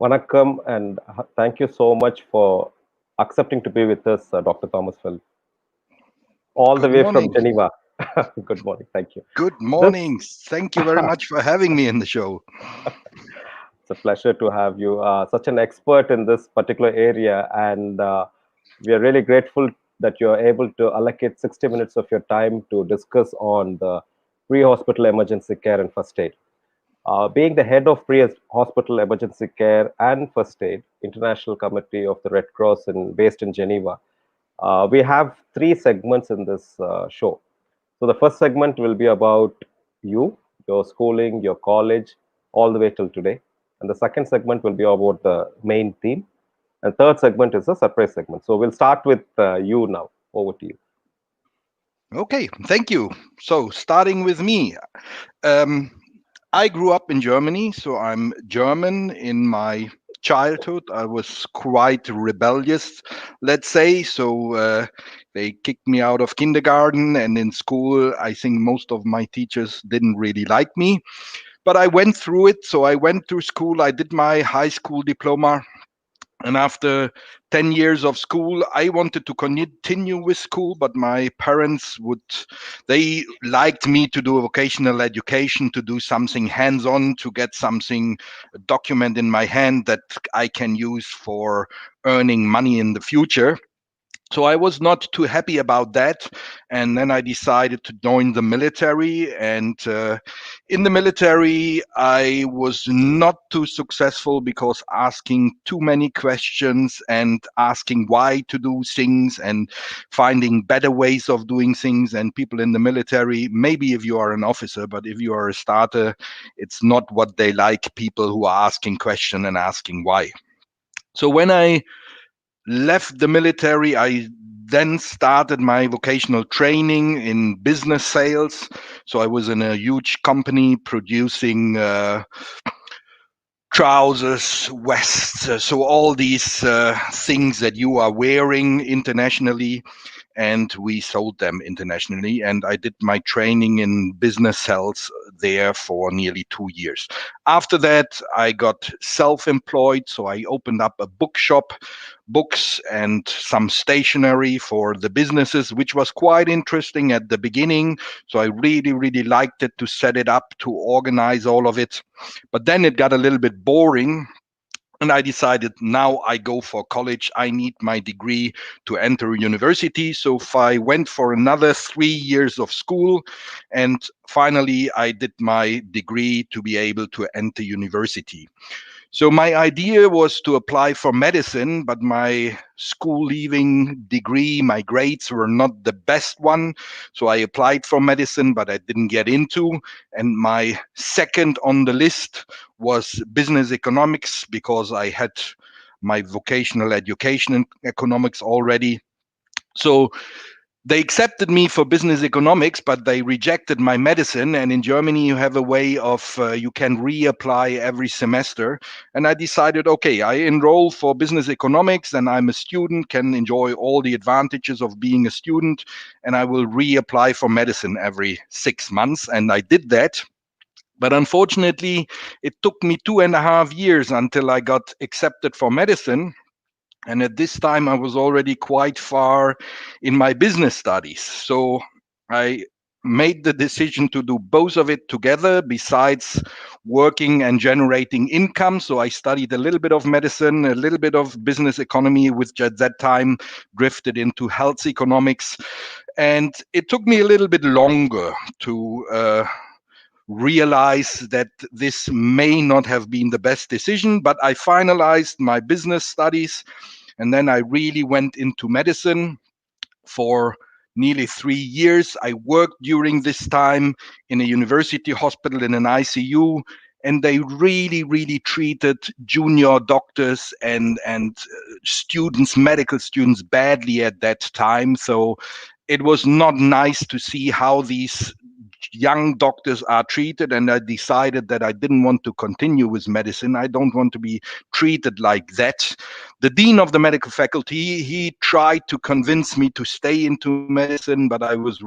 Vanakkam, and thank you so much for accepting to be with us, Dr. Thomas Wilp, all the Good way from morning. Geneva. Good morning. Thank you. Good This morning. Thank you very much for having me in the show. It's a pleasure to have you, such an expert in this particular area, and we are really grateful that you are able to allocate 60 minutes of your time to discuss on the pre-hospital emergency care and first aid. Being the head of pre-hospital emergency care and first aid, International Committee of the Red Cross, based in Geneva, we have three segments in this show. So the first segment will be about you, your schooling, your college, all the way till today. And the second segment will be about the main theme. And third segment is a surprise segment. So we'll start with you now. Over to you. Okay, thank you. So, starting with me, um, I grew up in Germany, so I'm German. In my childhood, I was quite rebellious, let's say. So, they kicked me out of kindergarten, and in school, I think most of my teachers didn't really like me. But I went through it. So, I went through school, I did my high school diploma. And after 10 years of school, I wanted to continue with school, but my parents they liked me to do a vocational education, to do something hands on, to get something, a document in my hand that I can use for earning money in the future. So I was not too happy about that, and then I decided to join the military. And in the military, I was not too successful because asking too many questions and asking why to do things and finding better ways of doing things. And people in the military, maybe if you are an officer, but if you are a starter, it's not what they like, people who are asking questions and asking why. So when I left the military, I then started my vocational training in business sales. So I was in a huge company producing trousers, vests, so all these things that you are wearing internationally, and we sold them internationally. And I did my training in business sales there for nearly 2 years. After that, I got self-employed, so I opened up a bookshop, books and some stationery for the businesses, which was quite interesting at the beginning. So I really, really liked it, to set it up, to organize all of it. But then it got a little bit boring, and I decided, now I go for college. I need my degree to enter university. So if I went for another 3 years of school, and finally I did my degree to be able to enter university. So my idea was to apply for medicine, but my school leaving degree, my grades were not the best one. So I applied for medicine, but I didn't get into. And my second on the list was business economics, because I had my vocational education in economics already. So they accepted me for business economics, but they rejected my medicine. And in Germany, you have a way of you can reapply every semester. And I decided, okay, I enroll for business economics, and I'm a student, can enjoy all the advantages of being a student, and I will reapply for medicine every 6 months. And I did that. But unfortunately, it took me 2.5 years until I got accepted for medicine. And at this time, I was already quite far in my business studies. So I made the decision to do both of it together, besides working and generating income. So I studied a little bit of medicine, a little bit of business economy, which at that time drifted into health economics. And it took me a little bit longer to realize that this may not have been the best decision, but I finalized my business studies, and then I really went into medicine for nearly 3 years. I worked during this time in a university hospital in an ICU, and they really, really treated junior doctors and students, medical students, badly at that time. So it was not nice to see how these young doctors are treated, and I decided that I didn't want to continue with medicine. I don't want to be treated like that. The dean of the medical faculty, he tried to convince me to stay into medicine, but I was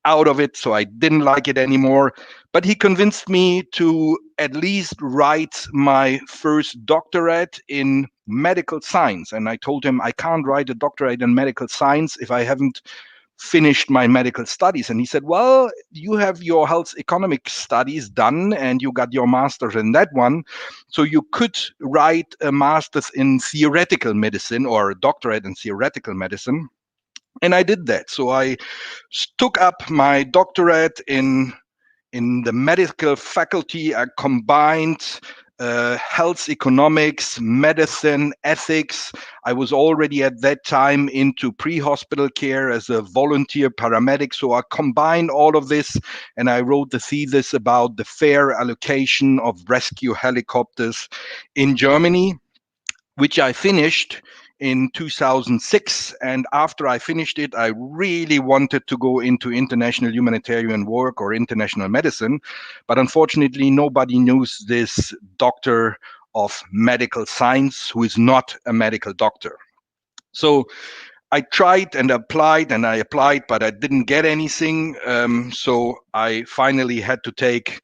out of it, so I didn't like it anymore. But he convinced me to at least write my first doctorate in medical science. And I told him I can't write a doctorate in medical science if I haven't finished my medical studies. And he said, well, you have your health economic studies done and you got your master's in that one. So you could write a master's in theoretical medicine or a doctorate in theoretical medicine. And I did that. So I took up my doctorate in the medical faculty. I combined health economics, medicine, ethics. I was already at that time into pre-hospital care as a volunteer paramedic. So I combined all of this and I wrote the thesis about the fair allocation of rescue helicopters in Germany, which I finished in 2006. And after I finished it, I really wanted to go into international humanitarian work or international medicine. But unfortunately, nobody knows this doctor of medical science who is not a medical doctor. So I tried and applied and I applied, but I didn't get anything. So I finally had to take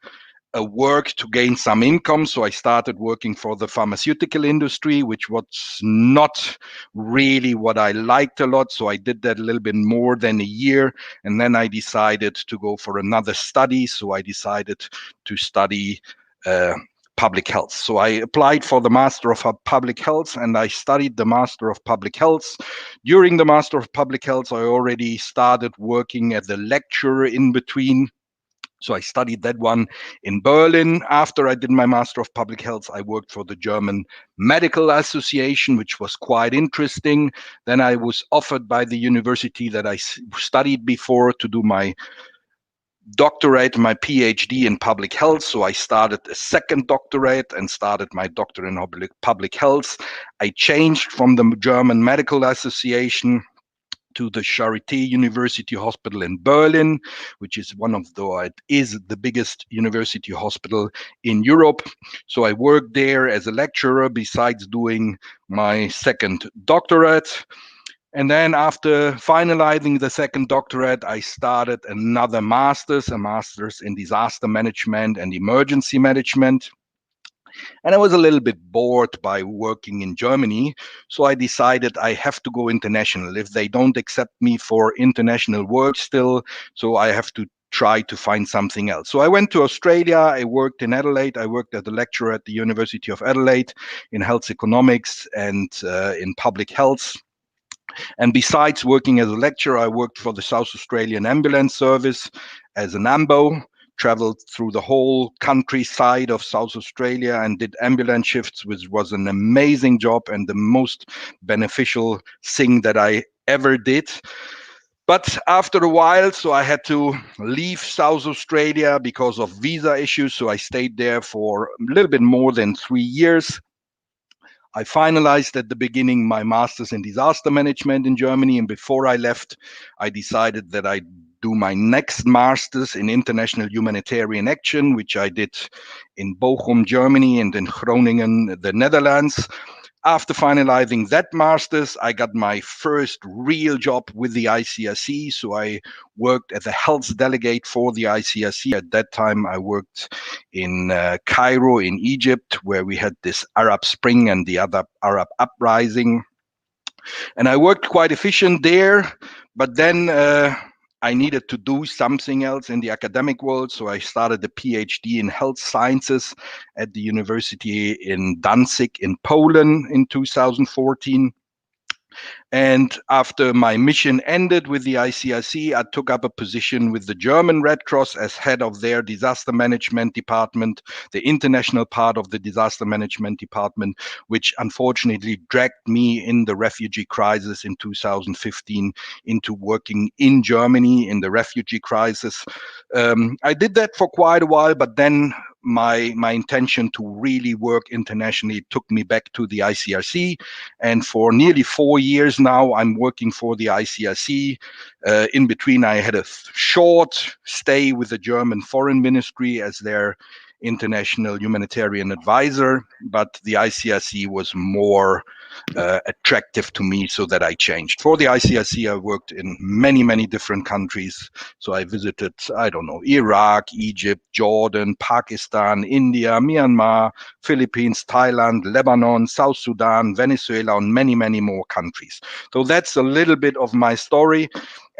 a work to gain some income. So I started working for the pharmaceutical industry, which was not really what I liked a lot. So I did that a little bit more than a year. And then I decided to go for another study. So I decided to study public health. So I applied for the Master of Public Health and I studied the Master of Public Health. During the Master of Public Health, I already started working as a lecturer in between. So I studied that one in Berlin. After I did my Master of Public Health, I worked for the German Medical Association, which was quite interesting. Then I was offered by the university that I studied before to do my doctorate, my PhD in public health. So I started a second doctorate and started my doctorate in public health. I changed from the German Medical Association to the Charité University Hospital in Berlin, which is it is the biggest university hospital in Europe. So I worked there as a lecturer besides doing my second doctorate. And then after finalizing the second doctorate, I started another master's, a master's in disaster management and emergency management. And I was a little bit bored by working in Germany. So I decided I have to go international. If they don't accept me for international work still, so I have to try to find something else. So I went to Australia. I worked in Adelaide. I worked as a lecturer at the University of Adelaide in health economics and in public health. And besides working as a lecturer, I worked for the South Australian Ambulance Service as an AMBO, traveled through the whole countryside of South Australia and did ambulance shifts, which was an amazing job and the most beneficial thing that I ever did. But after a while, so I had to leave South Australia because of visa issues. So I stayed there for a little bit more than 3 years. I finalized at the beginning my master's in disaster management in Germany. And before I left, I decided that I do my next master's in international humanitarian action, which I did in Bochum, Germany, and in Groningen, the Netherlands. After finalizing that master's, I got my first real job with the ICRC. So I worked as a health delegate for the ICRC. At that time, I worked in Cairo, in Egypt, where we had this Arab Spring and the other Arab uprising. And I worked quite efficient there, but then I needed to do something else in the academic world. So I started a PhD in health sciences at the university in Danzig in Poland in 2014. And after my mission ended with the ICRC, I took up a position with the German Red Cross as head of their disaster management department, the international part of the disaster management department, which unfortunately dragged me in the refugee crisis in 2015 into working in Germany in the refugee crisis. I did that for quite a while, but then my intention to really work internationally took me back to the ICRC. And for nearly 4 years now, I'm working for the ICRC. In between, I had a short stay with the German Foreign Ministry as their international humanitarian advisor, but the ICRC was more attractive to me, so that I changed. For the ICIC, I worked in many, many different countries. So I visited, I don't know, Iraq, Egypt, Jordan, Pakistan, India, Myanmar, Philippines, Thailand, Lebanon, South Sudan, Venezuela, and many, many more countries. So that's a little bit of my story.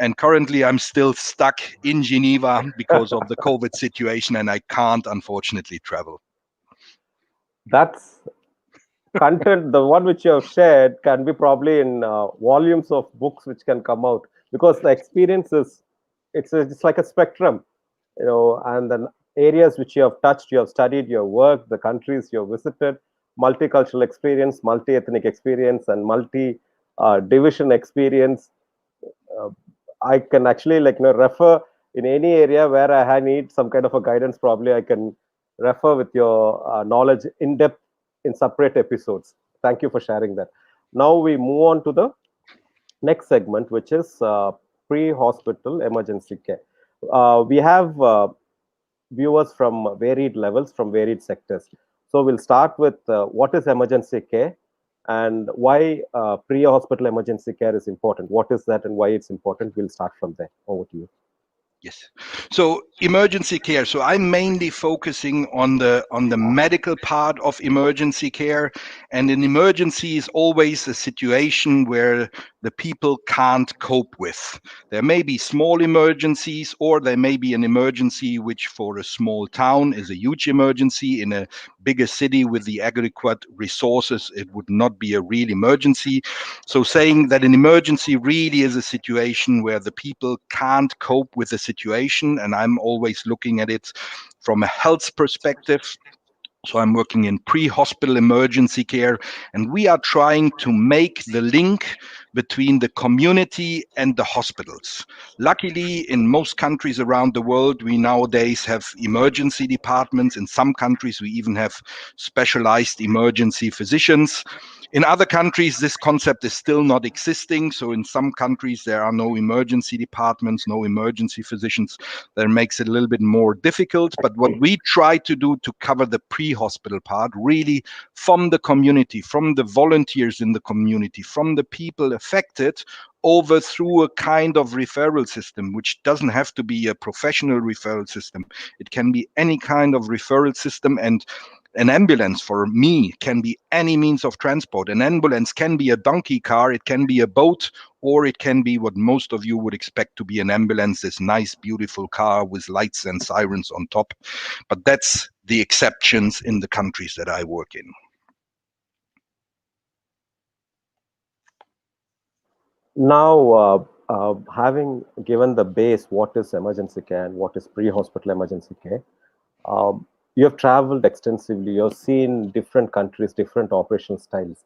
And currently, I'm still stuck in Geneva because of the COVID situation, and I can't, unfortunately, travel. That's content. The one which you have shared can be probably in volumes of books which can come out, because the experience is, it's like a spectrum, and then areas which you have touched, you have studied, you have worked, the countries you have visited, multicultural experience, multi-ethnic experience, and multi division experience. uh, I can actually, refer in any area where I need some kind of a guidance. Probably I can refer with your knowledge in depth in separate episodes. Thank you for sharing that. Now we move on to the next segment, which is pre-hospital emergency care. We have viewers from varied levels, from varied sectors. So we'll start with what is emergency care and why pre-hospital emergency care is important. What is that and why it's important? We'll start from there. Over to you. Yes. So emergency care. So I'm mainly focusing on the medical part of emergency care. And an emergency is always a situation where the people can't cope with. There may be small emergencies, or there may be an emergency which for a small town is a huge emergency. In a bigger city with the adequate resources, it would not be a real emergency. So saying that an emergency really is a situation where the people can't cope with the situation, and I'm always looking at it from a health perspective. So I'm working in pre-hospital emergency care, and we are trying to make the link between the community and the hospitals. Luckily, in most countries around the world, we nowadays have emergency departments. In some countries, we even have specialized emergency physicians. In other countries, this concept is still not existing. So in some countries, there are no emergency departments, no emergency physicians. That makes it a little bit more difficult. But what we try to do to cover the pre-hospital part, really from the community, from the volunteers in the community, from the people affected, over through a kind of referral system, which doesn't have to be a professional referral system. It can be any kind of referral system. And an ambulance for me can be any means of transport. An ambulance can be a donkey car, it can be a boat, or it can be what most of you would expect to be an ambulance, this nice, beautiful car with lights and sirens on top. But that's the exceptions in the countries that I work in. Now, having given the base, what is emergency care and what is pre-hospital emergency care, you have traveled extensively. You've seen different countries, different operational styles.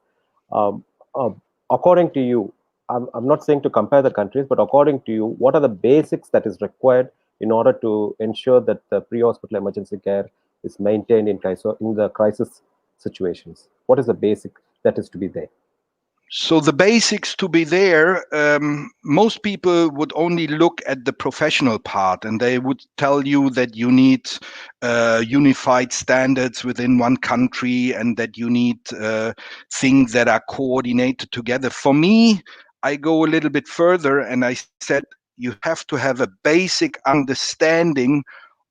Um, uh, According to you, I'm not saying to compare the countries, but according to you, what are the basics that is required in order to ensure that the pre-hospital emergency care is maintained in the crisis situations? What is the basic that is to be there? So the basics to be there, most people would only look at the professional part, and they would tell you that you need unified standards within one country, and that you need things that are coordinated together. For me, I go a little bit further, and I said you have to have a basic understanding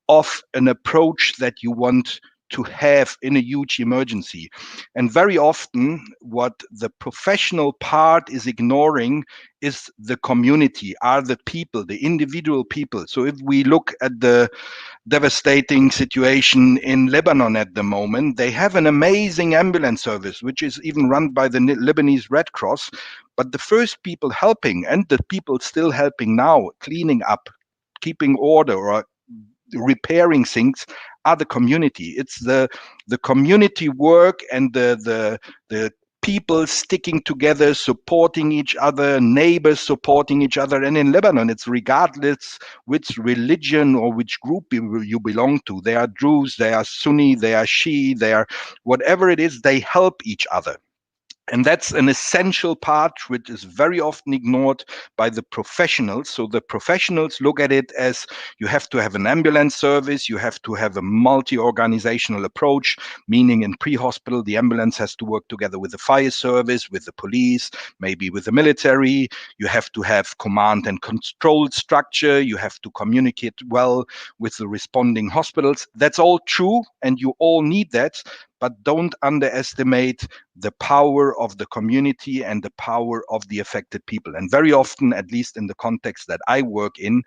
of an approach that you want to have in a huge emergency. And very often, what the professional part is ignoring is the community, are the people, the individual people. So if we look at the devastating situation in Lebanon at the moment, they have an amazing ambulance service, which is even run by the Lebanese Red Cross. But the first people helping, and the people still helping now, cleaning up, keeping order, or repairing things, are the community. It's the community work, and the people sticking together, supporting each other, neighbors supporting each other. And in Lebanon, it's regardless which religion or which group you belong to. They are Druze, they are Sunni, they are Shia, they are whatever it is, they help each other. And that's an essential part which is very often ignored by the professionals. So the professionals look at it as you have to have an ambulance service, you have to have a multi-organizational approach, meaning in pre-hospital, the ambulance has to work together with the fire service, with the police, maybe with the military. You have to have command and control structure. You have to communicate well with the responding hospitals. That's all true, and you all need that, but don't underestimate the power of the community and the power of the affected people. And very often, at least in the context that I work in,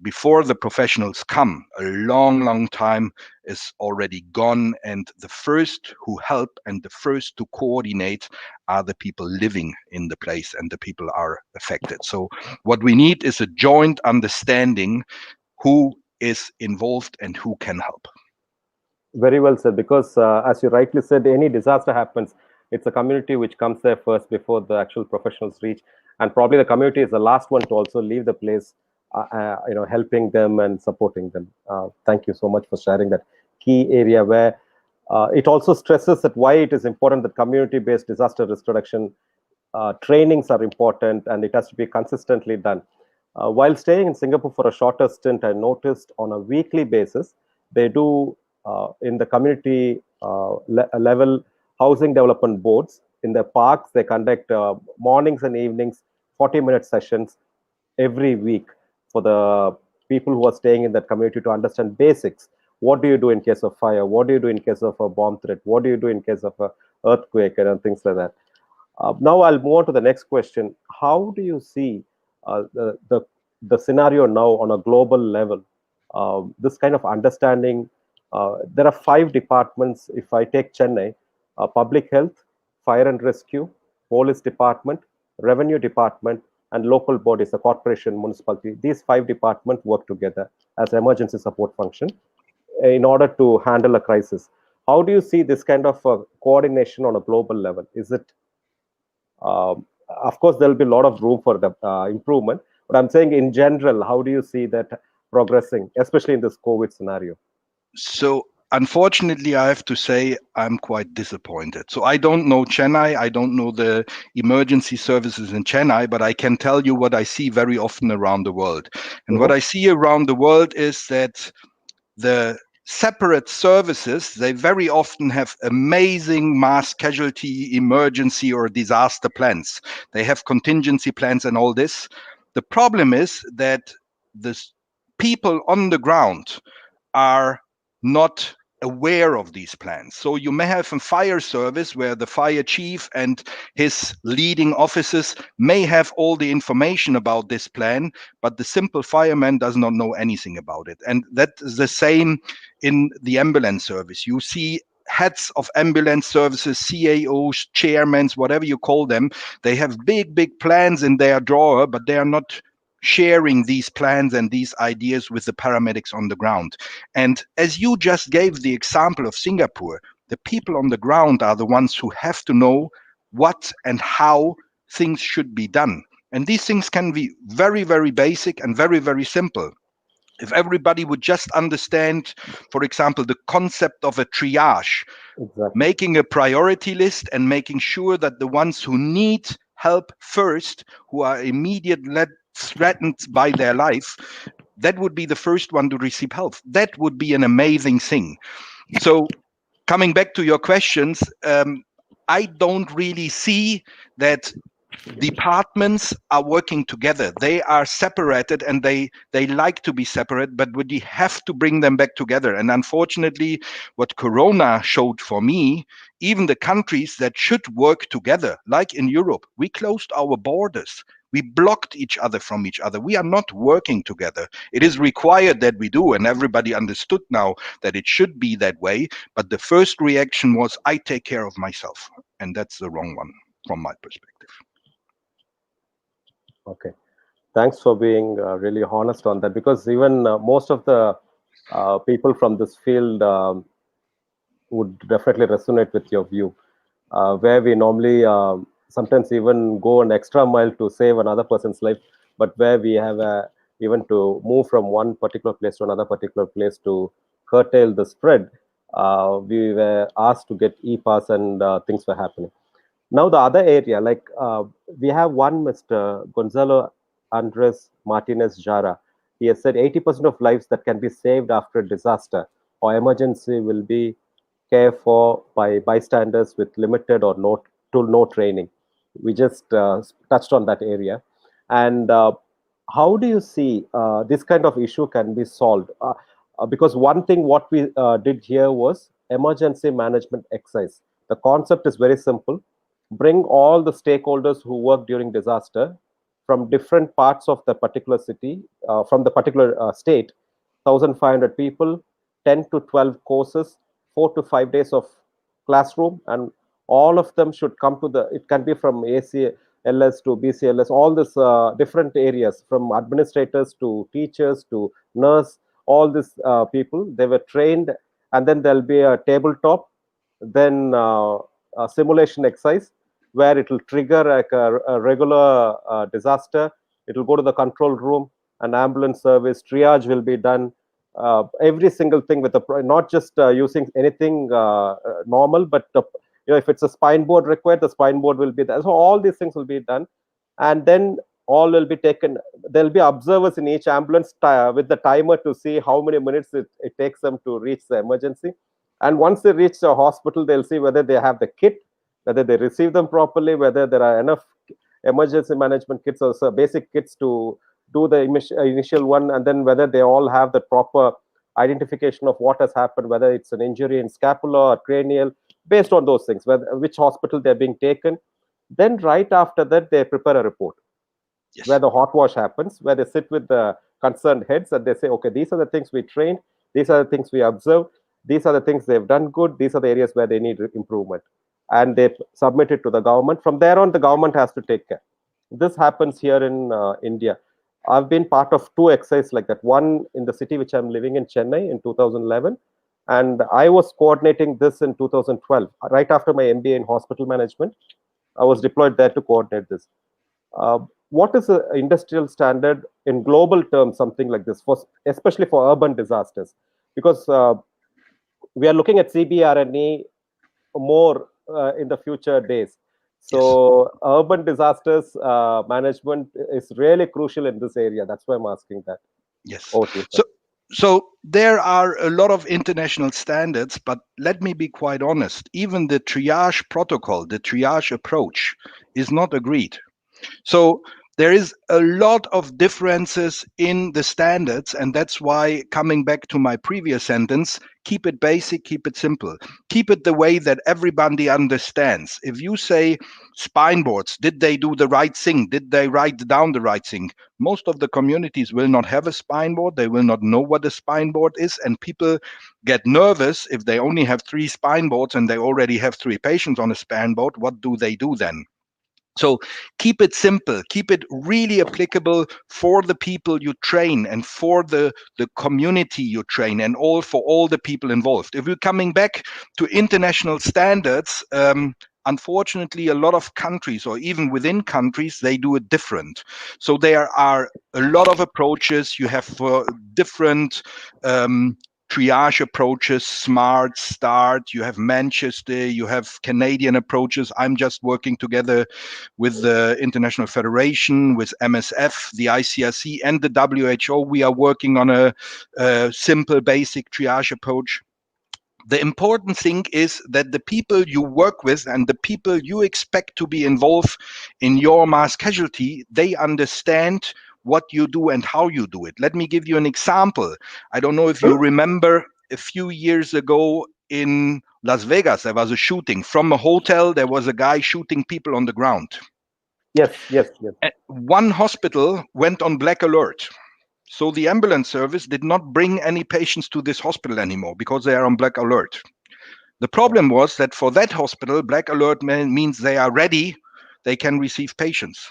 before the professionals come, a long, long time is already gone. And the first who help and the first to coordinate are the people living in the place, and the people are affected. So what we need is a joint understanding who is involved and who can help. Very well said, because as you rightly said, any disaster happens, it's a community which comes there first before the actual professionals reach, and probably the community is the last one to also leave the place, helping them and supporting them. Thank you so much for sharing that key area where it also stresses that why it is important that community-based disaster risk reduction trainings are important, and it has to be consistently done. While staying in Singapore for a shorter stint, I noticed on a weekly basis, they do in the community level housing development boards in the parks, they conduct mornings and evenings 40-minute sessions every week for the people who are staying in that community to understand basics. What do you do in case of fire? What do you do in case of a bomb threat? What do you do in case of a earthquake and things like that? Now I'll move on to the next question. How do you see the scenario now on a global level? This kind of understanding. There are 5 departments. If I take Chennai, public health, fire and rescue, police department, revenue department, and local bodies, the corporation, municipality. These 5 departments work together as emergency support function in order to handle a crisis. How do you see this kind of coordination on a global level? Is it of course, there'll be a lot of room for the improvement, but I'm saying in general, how do you see that progressing, especially in this COVID scenario? So unfortunately, I have to say I'm quite disappointed. So I don't know Chennai. I don't know the emergency services in Chennai, but I can tell you what I see very often around the world. And what Mhm. I see around the world is that the separate services, they very often have amazing mass casualty, emergency, or disaster plans. They have contingency plans and all this. The problem is that the people on the ground are not aware of these plans. So you may have a fire service where the fire chief and his leading officers may have all the information about this plan, but the simple fireman does not know anything about it. And that is the same in the ambulance service. You see heads of ambulance services, CAOs, chairmen, whatever you call them, they have big, big plans in their drawer, but they are not sharing these plans and these ideas with the paramedics on the ground. And as you just gave the example of Singapore, the people on the ground are the ones who have to know what and how things should be done. And these things can be very, very basic and very, very simple. If everybody would just understand, for example, the concept of a triage, Exactly. making a priority list and making sure that the ones who need help first, who are immediately threatened by their life, that would be the first one to receive help. That would be an amazing thing. So coming back to your questions, I don't really see that departments are working together. They are separated, and they like to be separate, but we have to bring them back together. And unfortunately, what Corona showed for me, even the countries that should work together, like in Europe, we closed our borders. We blocked each other from each other. We are not working together. It is required that we do, and everybody understood now that it should be that way. But the first reaction was, I take care of myself. And that's the wrong one from my perspective. Okay. Thanks for being really honest on that, because even most of the people from this field would definitely resonate with your view, where we normally sometimes even go an extra mile to save another person's life, but where we have even to move from one particular place to another particular place to curtail the spread, we were asked to get e-pass and things were happening. Now the other area, like we have one Mr. Gonzalo Andres Martinez Jara. He has said 80% of lives that can be saved after a disaster or emergency will be cared for by bystanders with limited or no training. We just touched on that area. And how do you see this kind of issue can be solved? Because one thing what we did here was emergency management exercise. The concept is very simple: bring all the stakeholders who work during disaster from different parts of the particular city, from the particular state, 1,500 people, 10 to 12 courses, 4 to 5 days of classroom, and all of them should come to the, it can be from ACLS to BCLS, all these different areas, from administrators to teachers to nurse, all these people, they were trained, and then there'll be a tabletop, then a simulation exercise where it will trigger like a regular disaster. It will go to the control room, an ambulance service, triage will be done, every single thing with the not just using anything normal, but if it's a spine board required, the spine board will be there. So all these things will be done, and then all will be taken. There'll be observers in each ambulance with the timer to see how many minutes it takes them to reach the emergency. And once they reach the hospital, they'll see whether they have the kit, whether they receive them properly, whether there are enough emergency management kits or basic kits to do the initial one, and then whether they all have the proper identification of what has happened, whether it's an injury in scapula or cranial, based on those things, whether, which hospital they're being taken. Then right after that, they prepare a report where Yes. the hot wash happens, where they sit with the concerned heads and they say, okay, these are the things we trained, these are the things we observed, these are the things they've done good, these are the areas where they need improvement. And they submit it to the government. From there on, the government has to take care. This happens here in India. I've been part of two exercises like that. One in the city which I'm living in, Chennai, in 2011, and I was coordinating this in 2012, right after my MBA in hospital management. I was deployed there to coordinate this. What is an industrial standard in global terms, something like this, for especially for urban disasters? Because we are looking at CBRNE more in the future days. Yes. So urban disasters management is really crucial in this area. That's why I'm asking that. Yes. Over to you, sir. So there are a lot of international standards, but let me be quite honest. Even the triage protocol, the triage approach, is not agreed. So there is a lot of differences in the standards, and that's why, coming back to my previous sentence, keep it basic, keep it simple, keep it the way that everybody understands. If you say spine boards, did they do the right thing? Did they write down the right thing? Most of the communities will not have a spine board. They will not know what a spine board is, and people get nervous if they only have 3 spine boards and they already have 3 patients on a spine board. What do they do then? So keep it simple, keep it really applicable for the people you train and for the community you train, and all for all the people involved. If we're coming back to international standards, unfortunately, a lot of countries, or even within countries, they do it different. So there are a lot of approaches. You have different triage approaches, SMART, START, you have Manchester, you have Canadian approaches. I'm just working together with the International Federation, with MSF, the ICRC, and the WHO. We are working on a simple, basic triage approach. The important thing is that the people you work with and the people you expect to be involved in your mass casualty, they understand what you do and how you do it. Let me give you an example. I don't know if you remember a few years ago in Las Vegas, there was a shooting. From a hotel, there was a guy shooting people on the ground. Yes, yes, yes. One hospital went on black alert. So the ambulance service did not bring any patients to this hospital anymore because they are on black alert. The problem was that for that hospital, black alert means they are ready, they can receive patients.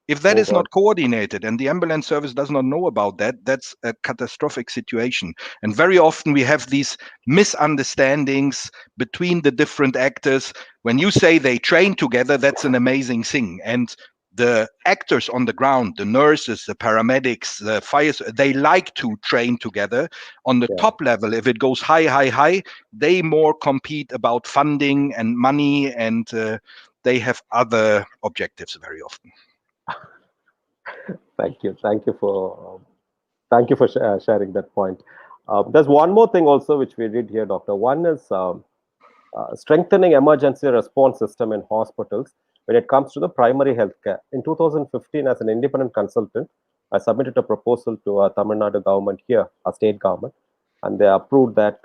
If that Oh is God. not coordinated and the ambulance service does not know about that, that's a catastrophic situation. And very often we have these misunderstandings between the different actors. When you say they train together, that's an amazing thing. And the actors on the ground, the nurses, the paramedics, the fires, they like to train together. On the Yeah. top level, if it goes high, they more compete about funding and money, and they have other objectives very often. Thank you. Thank you for sharing that point. There's one more thing also which we did here, Doctor. One is strengthening emergency response system in hospitals when it comes to the primary health care. In 2015, as an independent consultant, I submitted a proposal to a Tamil Nadu government here, a state government, and they approved that.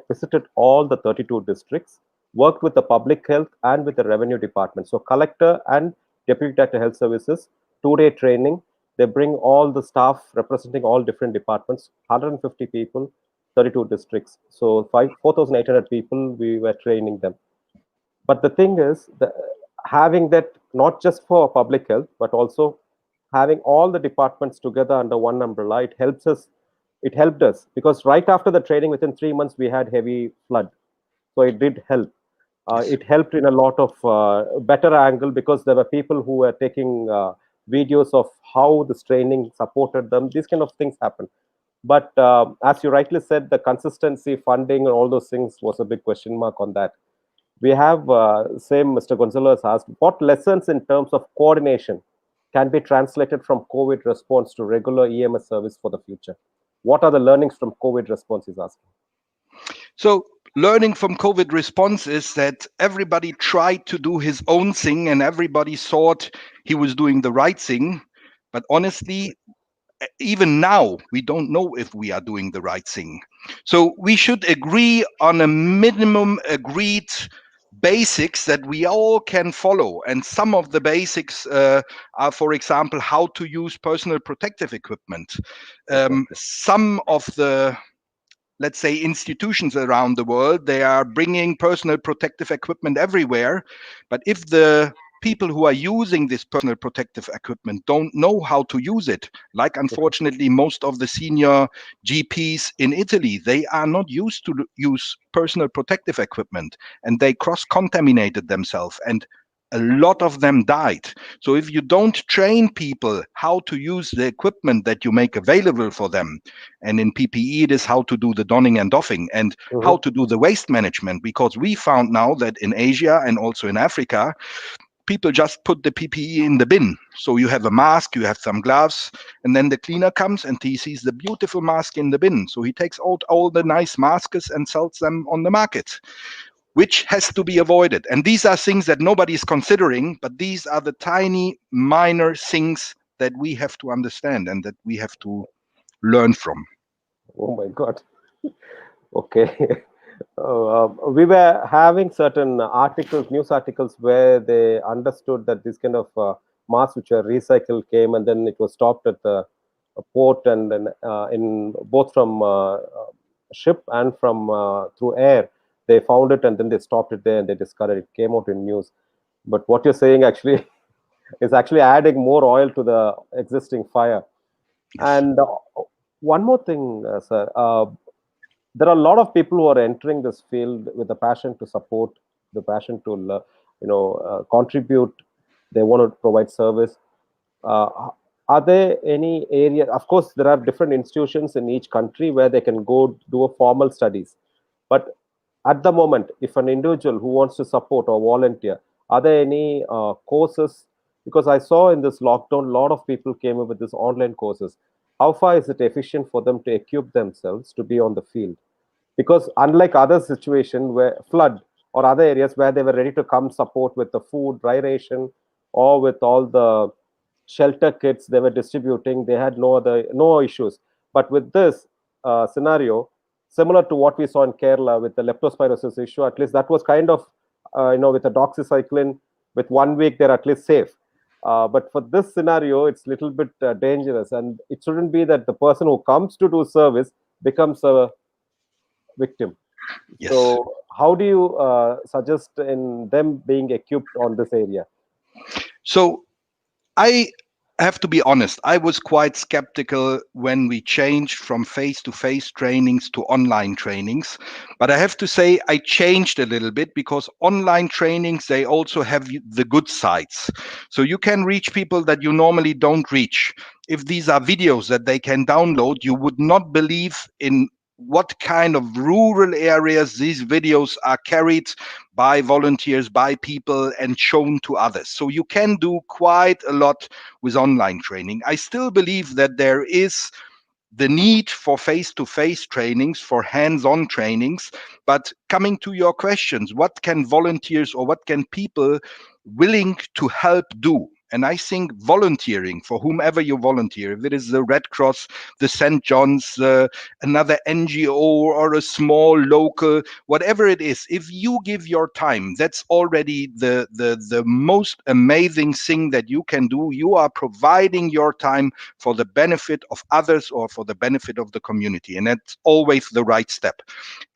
Visited all the 32 districts, worked with the public health and with the revenue department. So collector and deputy director health services, 2-day training. They bring all the staff representing all different departments, 150 people, 32 districts. So 4,800 people, we were training them. But the thing is, having that not just for public health, but also having all the departments together under one umbrella, it helps us. It helped us because right after the training, within 3 months, we had heavy flood. So it did help. Yes. It helped in a lot of better angle because there were people who were taking videos of how this training supported them. These kind of things happen. But as you rightly said, the consistency, funding, and all those things was a big question mark on that. We have, same Mr. Gonzalo has asked, what lessons in terms of coordination can be translated from COVID response to regular EMS service for the future? What are the learnings from COVID response, he's asking. So learning from COVID response is that everybody tried to do his own thing and everybody thought he was doing the right thing. But honestly, even now, we don't know if we are doing the right thing. So we should agree on a minimum agreed basics that we all can follow. And some of the basics are, for example, how to use personal protective equipment. Okay. Some of the, let's say, institutions around the world, they are bringing personal protective equipment everywhere. But if the people who are using this personal protective equipment don't know how to use it, like unfortunately most of the senior GPs in Italy, they are not used to use personal protective equipment, and they cross-contaminated themselves, and a lot of them died. So if you don't train people how to use the equipment that you make available for them, and in PPE it is how to do the donning and doffing and how Mhm. to do the waste management, because we found now that in Asia and also in Africa, people just put the PPE in the bin. So you have a mask, you have some gloves, and then the cleaner comes and he sees the beautiful mask in the bin. So he takes out all the nice masks and sells them on the market, which has to be avoided. And these are things that nobody is considering, but these are the tiny, minor things that we have to understand and that we have to learn from. Oh my God. Okay. We were having certain articles, news articles, where they understood that this kind of masks which were recycled came, and then it was stopped at the port, and then in both from ship and from through air, they found it, and then they stopped it there, and they discarded it. Came out in news. But what you're saying actually is actually adding more oil to the existing fire. Yes. And one more thing, sir. There are a lot of people who are entering this field with the passion to support, the passion to contribute. They want to provide service. uh, are there any area, of course there are different institutions in each country where they can go do a formal studies, but at the moment if an individual who wants to support or volunteer, are there any courses? Because I saw in this lockdown a lot of people came up with this online courses. How far is it efficient for them to equip themselves to be on the field? Because unlike other situation where flood or other areas where they were ready to come support with the food, dry ration, or with all the shelter kits they were distributing, they had no issues. But with this scenario, similar to what we saw in Kerala with the leptospirosis issue, at least that was kind of with the doxycycline, with 1 week they're at least safe. But for this scenario, it's a little bit dangerous, and it shouldn't be that the person who comes to do service becomes a victim. Yes. So, how do you suggest in them being equipped on this area? So I I have to be honest, I was quite skeptical when we changed from face to face trainings to online trainings. But I have to say, I changed a little bit because online trainings, they also have the good sides. So you can reach people that you normally don't reach. If these are videos that they can download, you would not believe in what kind of rural areas these videos are carried by volunteers, by people, and shown to others. So you can do quite a lot with online training. I still believe that there is the need for face to face trainings, for hands on trainings. But coming to your questions, what can volunteers or what can people willing to help do? And I think volunteering for whomever you volunteer, if it is the Red Cross, the St. John's, another NGO, or a small local, whatever it is, if you give your time, that's already the most amazing thing that you can do. You are providing your time for the benefit of others or for the benefit of the community. And that's always the right step.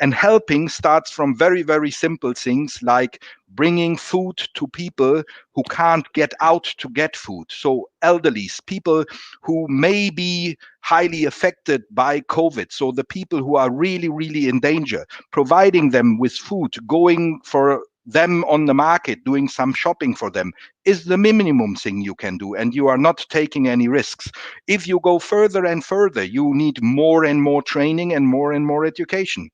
And helping starts from very, very simple things like bringing food to people who can't get out to get food. So elderlies, people who may be highly affected by COVID. So the people who are really, really in danger, providing them with food, going for them on the market, doing some shopping for them is the minimum thing you can do. And you are not taking any risks. If you go further and further, you need more and more training and more education.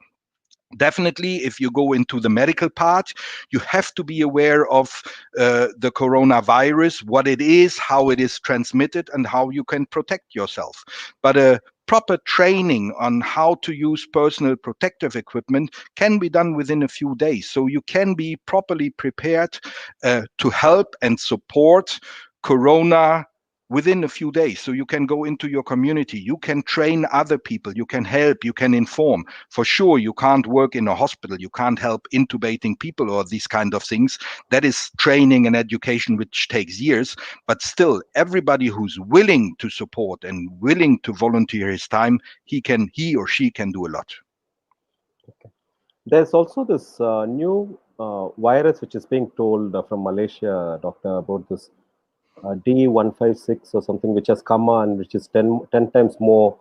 Definitely, if you go into the medical part, you have to be aware of the coronavirus, what it is, how it is transmitted, and how you can protect yourself. But a proper training on how to use personal protective equipment can be done within a few days. So you can be properly prepared to help and support corona within a few days. So you can go into your community, you can train other people, you can help, you can inform. For sure, you can't work in a hospital, you can't help intubating people or these kind of things. That is training and education which takes years. But still, everybody who's willing to support and willing to volunteer his time, he or she can do a lot. There's also this new virus which is being told from Malaysia, doctor, about this D156 or something, which has come on, which is 10 times more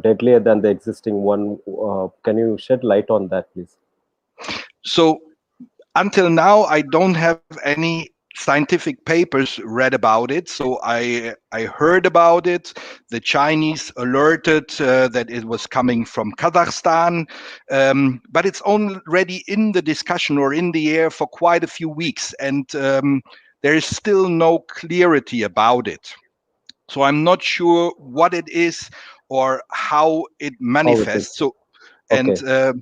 deadlier than the existing one. Can you shed light on that, please? So until now, I don't have any scientific papers read about it. So I heard about it. The Chinese alerted that it was coming from Kazakhstan, but it's already in the discussion or in the air for quite a few weeks, and there is still no clarity about it. So I'm not sure what it is or how it How it is? manifests. So and Okay.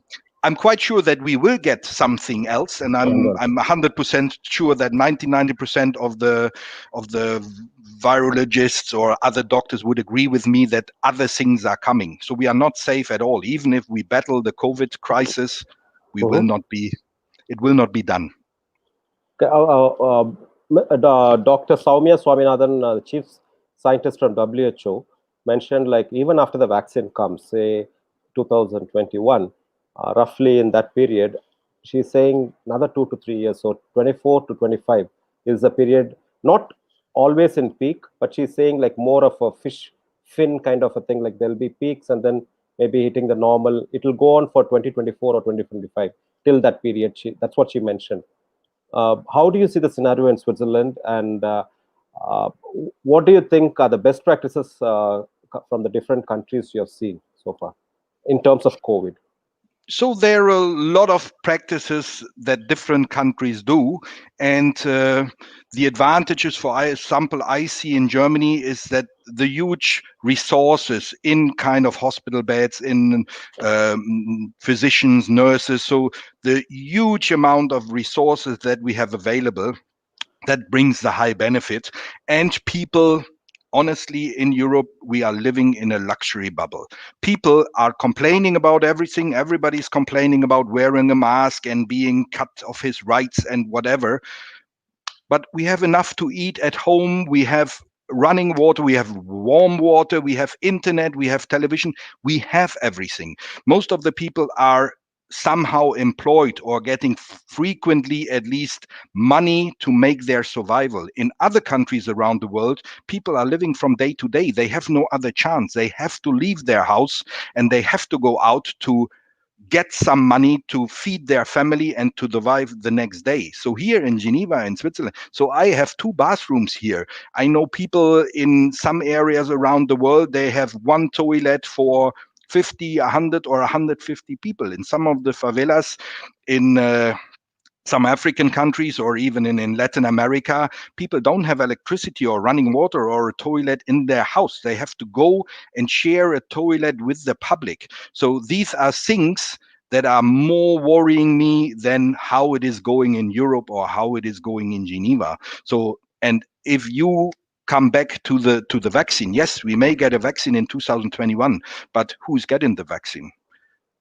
I'm quite sure that we will get something else, and Stronger. I'm 100% sure that 90% of the virologists or other doctors would agree with me that other things are coming. So we are not safe at all. Even if we battle the COVID crisis, we will Mhm. not be. It will not be done. Okay, Dr. Soumya Swaminathan, the chief scientist from WHO, mentioned like even after the vaccine comes, say 2021, roughly in that period, she's saying another 2 to 3 years, so 24 to 25 is the period, not always in peak, but she's saying like more of a fish fin kind of a thing, like there'll be peaks and then maybe hitting the normal. It'll go on for 2024 or 2025 till that period. That's what she mentioned. How do you see the scenario in Switzerland, and uh, what do you think are the best practices from the different countries you have seen so far in terms of COVID? So there are a lot of practices that different countries do, and the advantages, for example, I see in Germany is that the huge resources in kind of hospital beds, in physicians, nurses, so the huge amount of resources that we have available, that brings the high benefit. And people, honestly, in Europe, we are living in a luxury bubble. People are complaining about everything. Everybody's complaining about wearing a mask and being cut of his rights and whatever. But we have enough to eat at home. We have running water, we have warm water, we have internet, we have television, we have everything. Most of the people are somehow employed or getting frequently at least money to make their survival. In other countries around the world, people are living from day to day. They have no other chance. They have to leave their house and they have to go out to get some money to feed their family and to survive the next day. So here in Geneva, in Switzerland, so I have two bathrooms here. I know people in some areas around the world, they have one toilet for 50, 100 or 150 people. In some of the favelas in some African countries or even in Latin America, people don't have electricity or running water or a toilet in their house. They have to go and share a toilet with the public. So these are things that are more worrying me than how it is going in Europe or how it is going in Geneva. So, and if you come back to the vaccine, yes, we may get a vaccine in 2021, but who's getting the vaccine?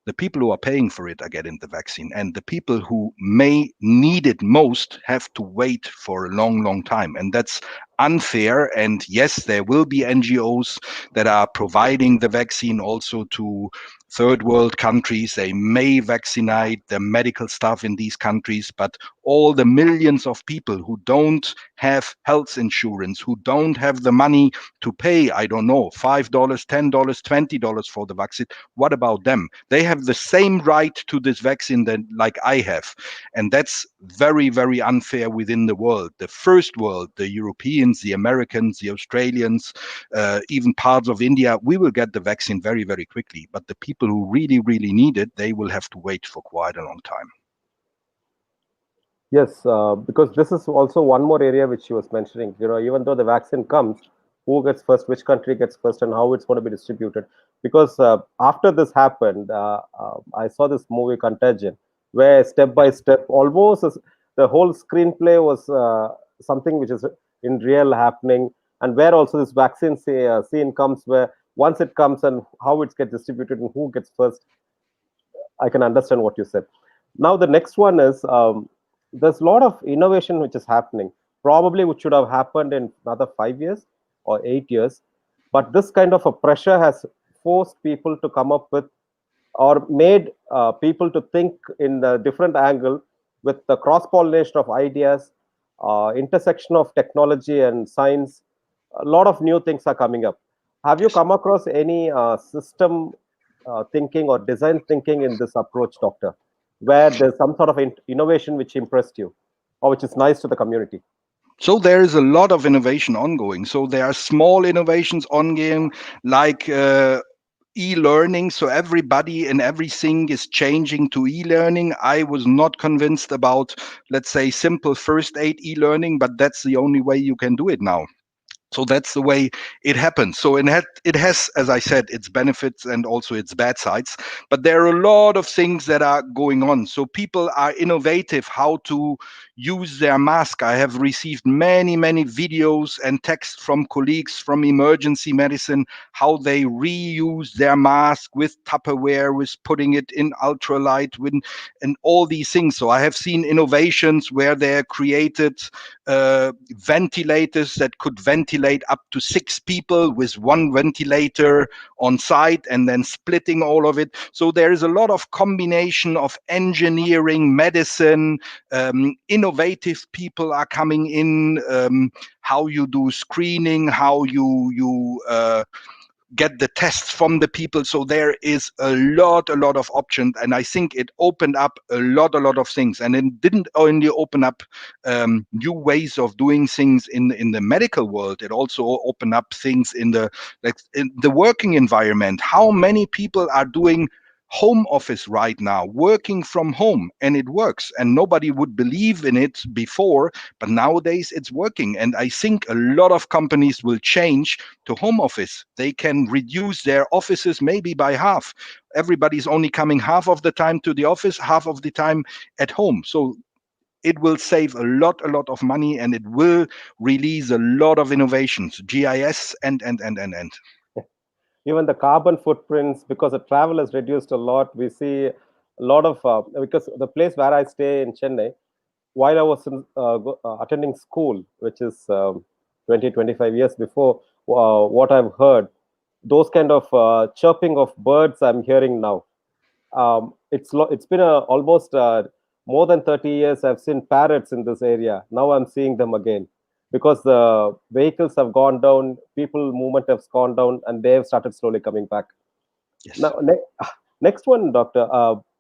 The people who are paying for it are getting the vaccine, and the people who may need it most have to wait for a long, long time. And that's unfair. And yes, there will be NGOs that are providing the vaccine also to third world countries. They may vaccinate the medical staff in these countries, but all the millions of people who don't have health insurance, who don't have the money to pay, I don't know, $5, $10, $20 for the vaccine, what about them? They have the same right to this vaccine that like I have. And that's very, very unfair within the world. The first world, the Europeans, the Americans, the Australians, even parts of India, we will get the vaccine very, very quickly. But the people who really, really need it, they will have to wait for quite a long time. Yes, because this is also one more area which she was mentioning. Even though the vaccine comes, who gets first, which country gets first, and how it's going to be distributed. Because after this happened, I saw this movie Contagion, where step by step, almost the whole screenplay was something which is in real happening, and where also this vaccine scene comes, where once it comes and how it gets distributed and who gets first, I can understand what you said. Now the next one is there's a lot of innovation which is happening, probably which should have happened in another 5 years or 8 years, but this kind of a pressure has forced people to come up with or made people to think in a different angle with the cross pollination of ideas, intersection of technology and science. A lot of new things are coming up. Have you Yes. come across any system thinking or design thinking in this approach, Doctor, where there's some sort of innovation which impressed you or which is nice to the community? So there is a lot of innovation ongoing. So there are small innovations ongoing, like e-learning. So everybody and everything is changing to e-learning. I was not convinced about, let's say, simple first aid e-learning, but that's the only way you can do it now. So that's the way it happens. So it has, as I said, its benefits and also its bad sides. But there are a lot of things that are going on. So people are innovative how to use their mask. I have received many, many videos and texts from colleagues from emergency medicine, how they reuse their mask with Tupperware, with putting it in ultralight, and all these things. So I have seen innovations where they created ventilators that could ventilate up to 6 people with one ventilator on site and then splitting all of it. So there is a lot of combination of engineering, medicine, innovative people are coming in, how you do screening, how you get the tests from the people. So there is a lot of options, and I think it opened up a lot of things. And it didn't only open up new ways of doing things in the medical world. It also opened up things in the working environment. How many people are doing home office right now, working from home, and it works, and nobody would believe in it before, but nowadays it's working. And I think a lot of companies will change to home office. They can reduce their offices maybe by half. Everybody's only coming half of the time to the office, half of the time at home. So it will save a lot of money, and it will release a lot of innovations, GIS and. Even the carbon footprints, because the travel has reduced a lot. We see a lot of because the place where I stay in Chennai, while I was attending school, which is 20 25 years before, what I've heard, those kind of chirping of birds I'm hearing now. It's been almost more than 30 years. I've seen parrots in this area. Now I'm seeing them again because the vehicles have gone down, people movement has gone down, and they have started slowly coming back. Yes. Now, next one, Doctor.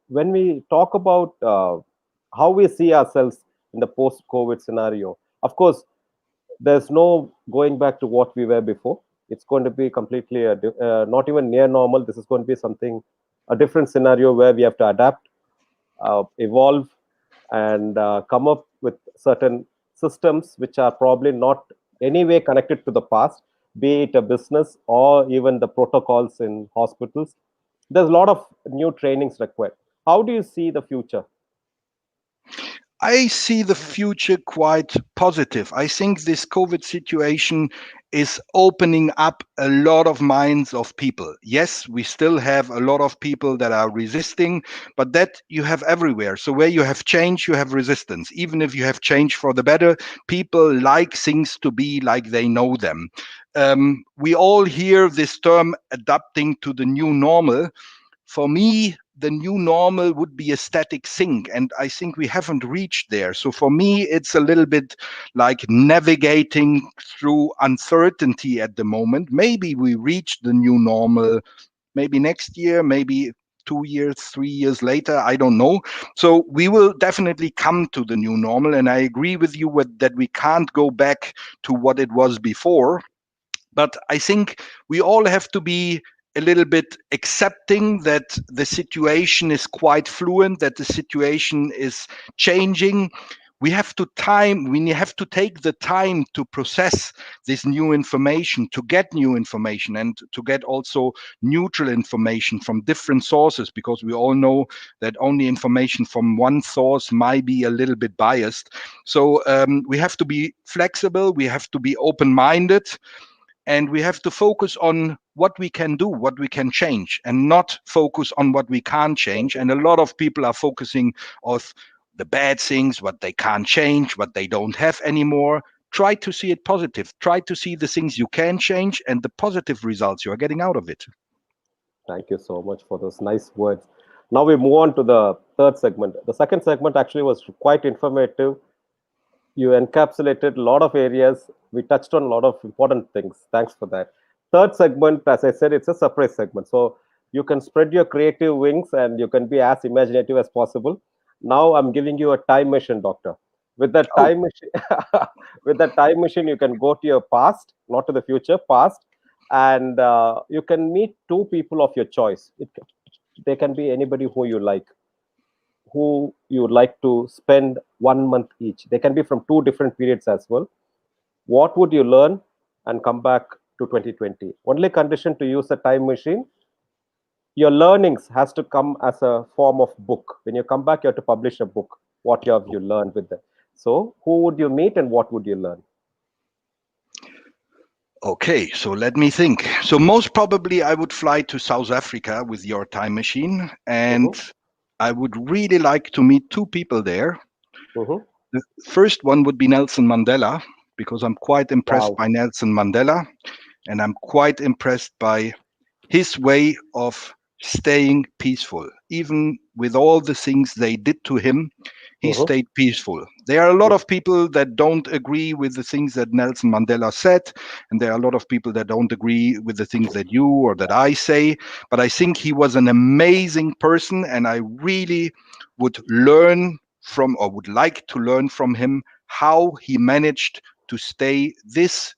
When we talk about how we see ourselves in the post-COVID scenario, of course, there's no going back to what we were before. It's going to be completely not even near normal. This is going to be something, a different scenario where we have to adapt, evolve, and come up with certain systems which are probably not any way connected to the past, be it a business or even the protocols in hospitals. There's a lot of new trainings required. How do you see the future? I see the future quite positive. I think this COVID situation is opening up a lot of minds of people. Yes, we still have a lot of people that are resisting, but that you have everywhere. So where you have change, you have resistance. Even if you have change for the better, people like things to be like they know them. We all hear this term adapting to the new normal. For me, the new normal would be a static thing, and I think we haven't reached there. So for me, it's a little bit like navigating through uncertainty at the moment. Maybe we reach the new normal, maybe next year, maybe 2 years, 3 years later, I don't know. So we will definitely come to the new normal, and I agree with you that we can't go back to what it was before. But I think we all have to be a little bit accepting that the situation is quite fluent, that the situation is changing. We have to take the time to process this new information, to get new information, and to get also neutral information from different sources, because we all know that only information from one source might be a little bit biased. So we have to be flexible, we have to be open-minded, and we have to focus on what we can do, what we can change, and not focus on what we can't change. And a lot of people are focusing on the bad things, what they can't change, what they don't have anymore. Try to see it positive. Try to see the things you can change and the positive results you are getting out of it. Thank you so much for those nice words. Now we move on to the third segment. The second segment actually was quite informative. You encapsulated a lot of areas. We touched on a lot of important things. Thanks for that. Third segment, as I said, it's a surprise segment. So you can spread your creative wings and you can be as imaginative as possible. Now I'm giving you a time machine, Doctor. With that Oh, time machine, with that time machine, you can go to your past, not to the future, past, and you can meet two people of your choice. They can be anybody who you like, who you would like to spend 1 month each. They can be from two different periods as well. What would you learn and come back to 2020? Only condition to use a time machine, your learnings has to come as a form of book. When you come back, you have to publish a book. What you learned with them. So, who would you meet and what would you learn? okay. So let me think. So most probably I would fly to South Africa with your time machine, and Mm-hmm, I would really like to meet two people there. mm-hmm. The first one would be Nelson Mandela, because I'm quite impressed Wow, by Nelson Mandela, and I'm quite impressed by his way of staying peaceful. Even with all the things they did to him, he mm-hmm. stayed peaceful. There are a lot of people that don't agree with the things that Nelson Mandela said, and there are a lot of people that don't agree with the things that you or that I say. But I think he was an amazing person, and I really would learn from, or would like to learn from him, how he managed to stay this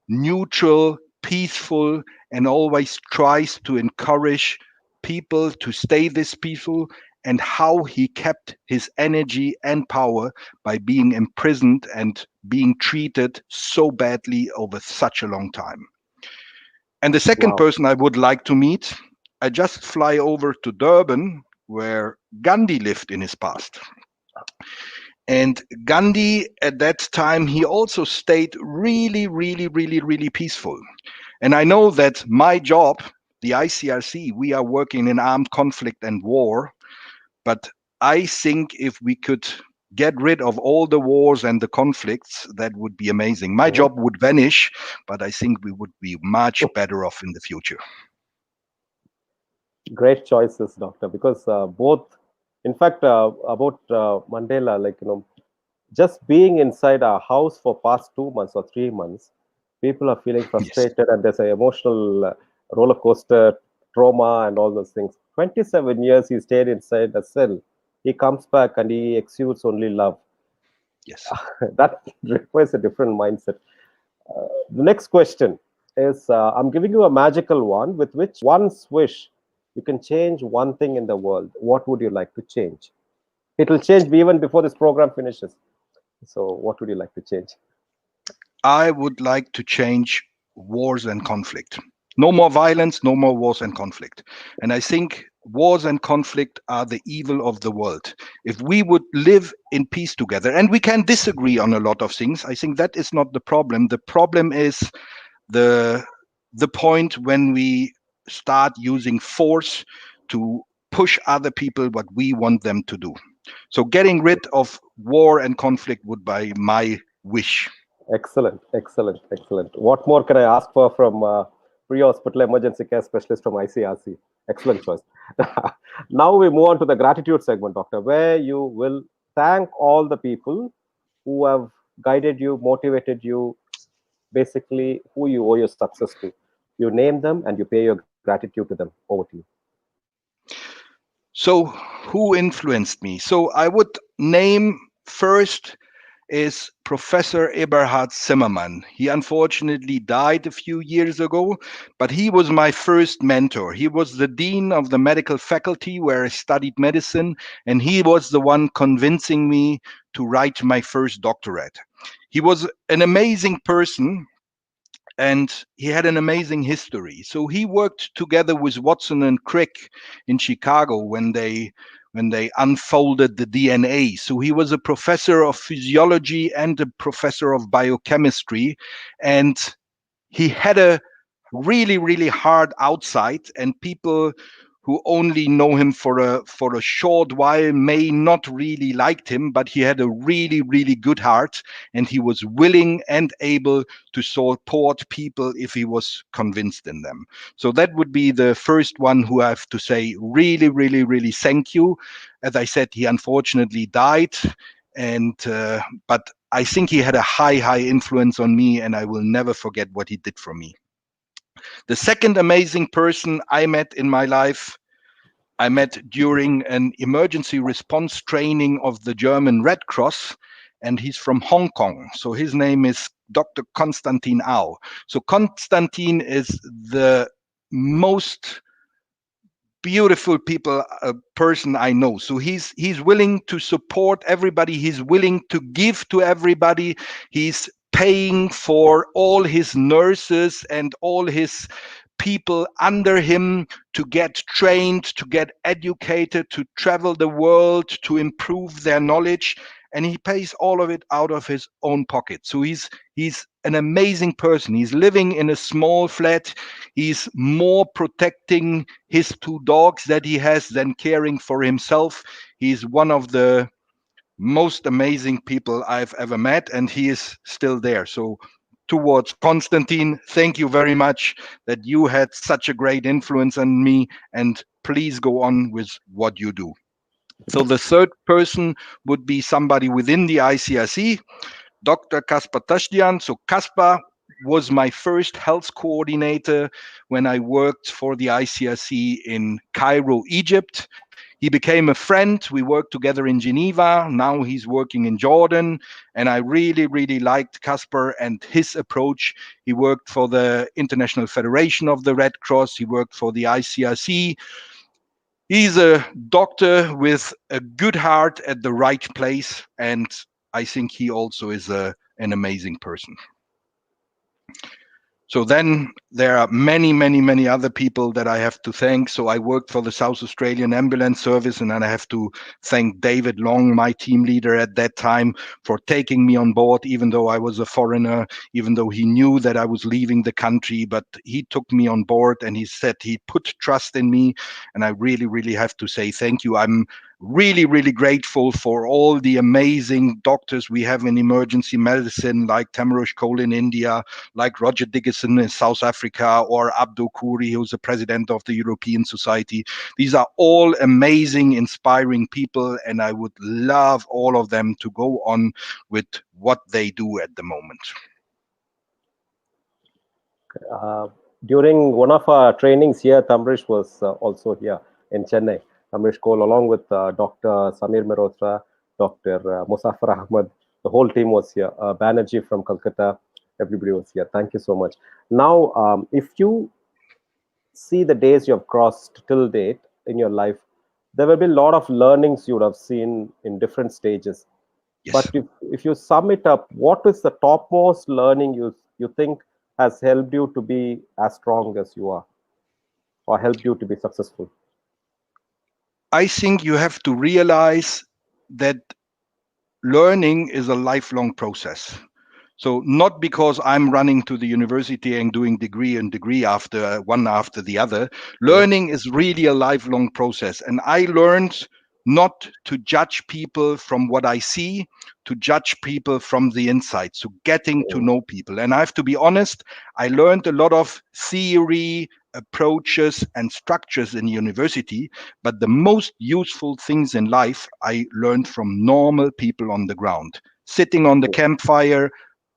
neutral, peaceful, and always tries to encourage people to stay this peaceful, and how he kept his energy and power by being imprisoned and being treated so badly over such a long time. And the second Wow. person I would like to meet, I just fly over to Durban, where Gandhi lived in his past. And Gandhi, at that time, he also stayed really, really, really, really peaceful. And I know that my job, the ICRC, we are working in armed conflict and war. But I think if we could get rid of all the wars and the conflicts, that would be amazing. My Mhm. job would vanish, but I think we would be much better off in the future. Great choices, doctor, because both, in fact, about Mandela, like, just being inside a house for past 2 months or 3 months, people are feeling Yes. frustrated and there's an emotional roller coaster trauma and all those things. 27 years he stayed inside a cell. He comes back and he exudes only love. Yes. That requires a different mindset. The next question is, I'm giving you a magical one with which one swish you can change one thing in the world. What would you like to change? It will change even before this program finishes. So, what would you like to change? I would like to change wars and conflict. No more violence, no more wars and conflict. And I think wars and conflict are the evil of the world. If we would live in peace together, and we can disagree on a lot of things, I think that is not the problem. The problem is the the point when we start using force to push other people what we want them to do. So getting rid of war and conflict would be my wish. Excellent, excellent, excellent. What more can I ask for from pre-hospital emergency care specialist from ICRC? Excellent choice. Now we move on to the gratitude segment, doctor, where you will thank all the people who have guided you, motivated you, basically who you owe your success to. You name them and you pay your gratitude to them. Over to you. So, who influenced me? So, I would name first is Professor Eberhard Zimmermann. He unfortunately died a few years ago, but he was my first mentor. He was the dean of the medical faculty where I studied medicine, and he was the one convincing me to write my first doctorate. He was an amazing person, and he had an amazing history. So he worked together with Watson and Crick in Chicago when they unfolded the DNA. So he was a professor of physiology and a professor of biochemistry, and he had a really hard outside, and people who only know him for a short while may not really liked him, but he had a really good heart, and he was willing and able to support people if he was convinced in them. So that would be the first one who I have to say really thank you. As I said, he unfortunately died, and but I think he had a high influence on me, and I will never forget what he did for me. The second amazing person I met in my life, I met during an emergency response training of the German Red Cross, and he's from Hong Kong. So his name is Dr. Konstantin Au. So Konstantin is the most beautiful people person I know. So he's willing to support everybody. He's willing to give to everybody. He's paying for all his nurses and all his people under him to get trained, to get educated, to travel the world, to improve their knowledge, and he pays all of it out of his own pocket. So he's an amazing person. He's living in a small flat. He's more protecting his two dogs that he has than caring for himself. He's one of the most amazing people I've ever met, and he is still there. So, towards Konstantin, thank you very much that you had such a great influence on me, and please go on with what you do. So, the third person would be somebody within the ICRC, Dr. Kaspar Tashdian. So, Kaspar was my first health coordinator when I worked for the ICRC in Cairo, Egypt. He became a friend. We worked together in Geneva. Now he's working in Jordan. And I really liked Kaspar and his approach. He worked for the International Federation of the Red Cross. He worked for the ICRC. He's a doctor with a good heart at the right place. And I think he also is an amazing person. So then there are many other people that I have to thank. So I worked for the South Australian Ambulance Service, and then I have to thank David Long, my team leader at that time, for taking me on board, even though I was a foreigner, even though he knew that I was leaving the country, but he took me on board and he said he put trust in me. And I really have to say thank you. I'm really, really grateful for all the amazing doctors we have in emergency medicine, like Tamarush Cole in India, like Roger Dickinson in South Africa, or Abdul Khoury, who's the president of the European Society. These are all amazing, inspiring people, and I would love all of them to go on with what they do at the moment. Uh, During one of our trainings here, Tamrish was also here in Chennai. Tamrish Cole, along with Dr. Samir Mehrotra, Dr. Musafar Ahmad, the whole team was here. Banerjee from Calcutta, everybody was here. Thank you so much. Now, if you see the days you have crossed till date in your life, there will be a lot of learnings you would have seen in different stages. But Yes. if you sum it up, what is the topmost learning you think has helped you to be as strong as you are, or helped you to be successful? I think you have to realize that learning is a lifelong process. So not because I'm running to the university and doing degree and degree after one after the other. Mm, Learning is really a lifelong process. And I learned not to judge people from what I see, to judge people from the inside. So getting to mm, know people. And I have to be honest, I learned a lot of theory, approaches, and structures in university, but the most useful things in life I learned from normal people on the ground, sitting on the mm. campfire,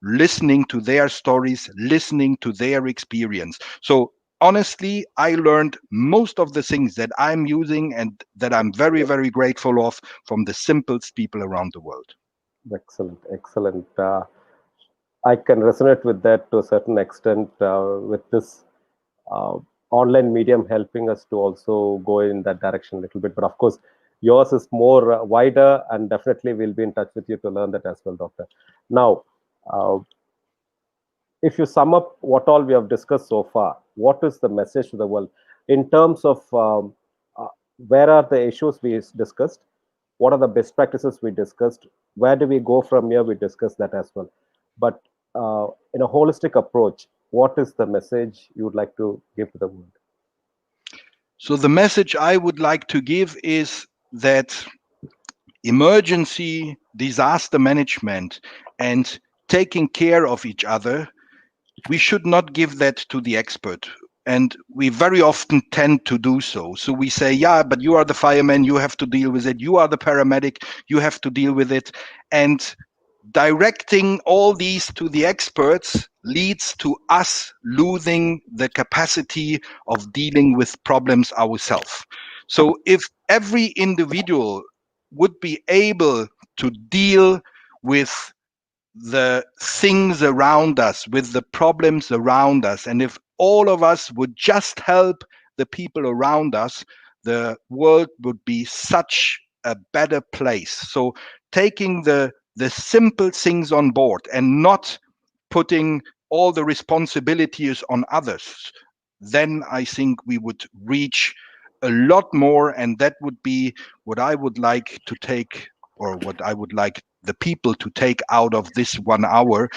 listening to their stories, listening to their experience. So honestly, I learned most of the things that I'm using and that I'm very, very grateful of from the simplest people around the world. Excellent, excellent. I can resonate with that to a certain extent, with this uh, online medium helping us to also go in that direction a little bit. But of course, yours is more wider, and definitely we'll be in touch with you to learn that as well, Doctor. Now, uh, if you sum up what all we have discussed so far, what is the message to the world in terms of uh, where are the issues we discussed? What are the best practices we discussed? Where do we go from here? We discussed that as well. But in a holistic approach, what is the message you would like to give to the world? So the message I would like to give is that emergency disaster management and taking care of each other, we should not give that to the expert. And we very often tend to do so. So we say, yeah, but you are the fireman, you have to deal with it. You are the paramedic, you have to deal with it. And directing all these to the experts leads to us losing the capacity of dealing with problems ourselves. So if every individual would be able to deal with the things around us, with the problems around us, and if all of us would just help the people around us, the world would be such a better place. So taking the simple things on board and not putting all the responsibilities on others, then I think we would reach a lot more, and that would be what I would like to take, or what I would like the people to take out of this 1 hour.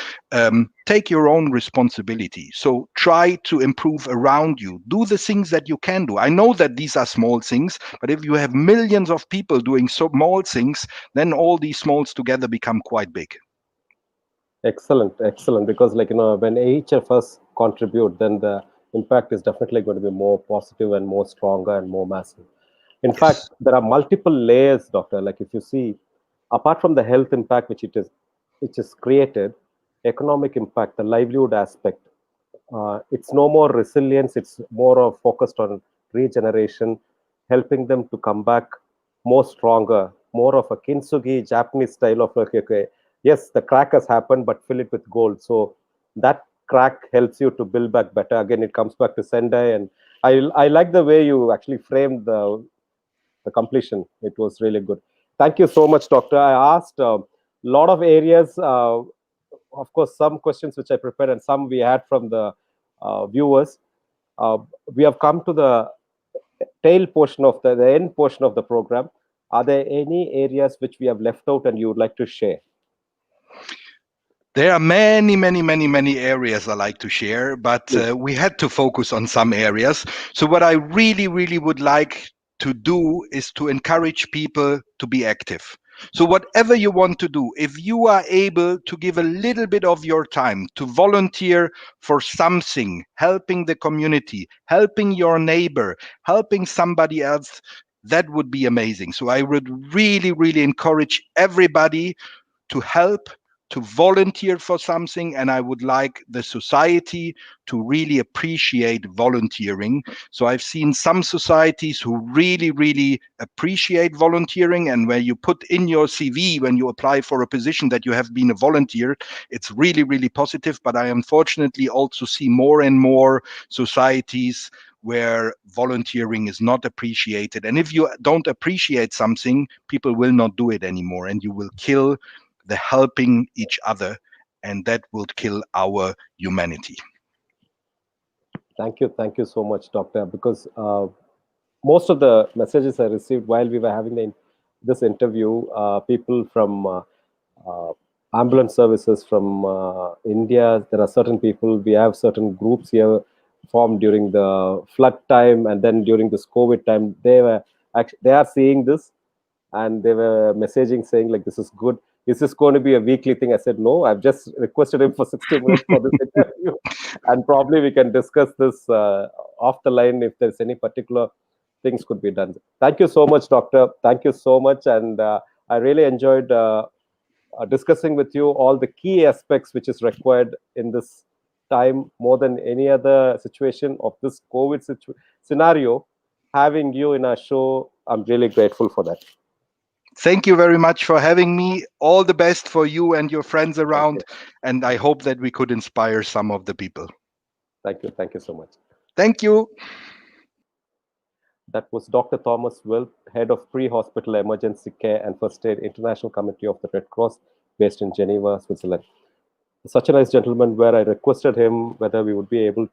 Take your own responsibility. So try to improve around you. Do the things that you can do. I know that these are small things, but if you have millions of people doing so small things, then all these smalls together become quite big. Excellent, excellent. Because, like, when each of us contribute, then the impact is definitely going to be more positive and more stronger and more massive. In fact, Yes. there are multiple layers, Doctor. Like, if you see, apart from the health impact which is created, economic impact, the livelihood aspect, it's no more resilience. It's more of focused on regeneration, helping them to come back more stronger, more of a kintsugi Japanese style of, like, okay, yes, the crack has happened, but fill it with gold. So that crack helps you to build back better. Again, it comes back to Sendai, and I like the way you actually framed the completion. It was really good. Thank you so much, Doctor. I asked a lot of areas. Of course, some questions which I prepared and some we had from the viewers. Uh, we have come to the tail portion of the end portion of the program. Are there any areas which we have left out and you would like to share? There are many, many, many, many areas I like to share, but Please. we had to focus on some areas. So, what I really, really would like to do is to encourage people to be active. So, whatever you want to do, if you are able to give a little bit of your time to volunteer for something, helping the community, helping your neighbor, helping somebody else, that would be amazing. So, I would really, really encourage everybody to help, to volunteer for something, and I would like the society to really appreciate volunteering. So I've seen some societies who really, really appreciate volunteering, and where you put in your CV when you apply for a position that you have been a volunteer, it's really, really positive. But I unfortunately also see more and more societies where volunteering is not appreciated. And if you don't appreciate something, people will not do it anymore, and you will kill the helping each other, and that will kill our humanity. Thank you so much, Doctor. Because most of the messages I received while we were having this interview, people from ambulance services from India. There are certain people. We have certain groups here formed during the flood time, and then during this COVID time. They are seeing this, and they were messaging saying like, this is good, is this going to be a weekly thing? I said no, I've just requested him for 60 minutes for this interview, and probably we can discuss this off the line if there's any particular things could be done. Thank you so much, Doctor. Thank you so much. And I really enjoyed discussing with you all the key aspects which is required in this time more than any other situation of this COVID scenario. Having you in our show, I'm really grateful for that. Thank you very much for having me. All the best for you and your friends around. And I hope that we could inspire some of the people. Thank you. Thank you so much. Thank you. That was Dr. Thomas Wilp, Head of Pre-Hospital Emergency Care and First Aid, International Committee of the Red Cross, based in Geneva, Switzerland. Such a nice gentleman, where I requested him whether he would be able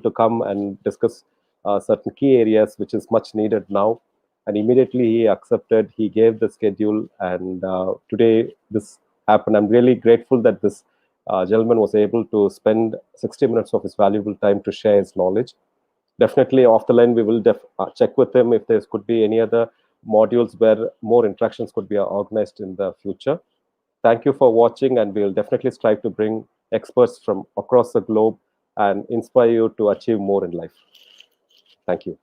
to come and discuss certain key areas which is much needed now. And immediately he accepted. He gave the schedule, and today this happened. I'm really grateful that this gentleman was able to spend 60 minutes of his valuable time to share his knowledge. Definitely off the line, we will check with him if there could be any other modules where more interactions could be organized in the future. Thank you for watching, and we will definitely strive to bring experts from across the globe and inspire you to achieve more in life. Thank you.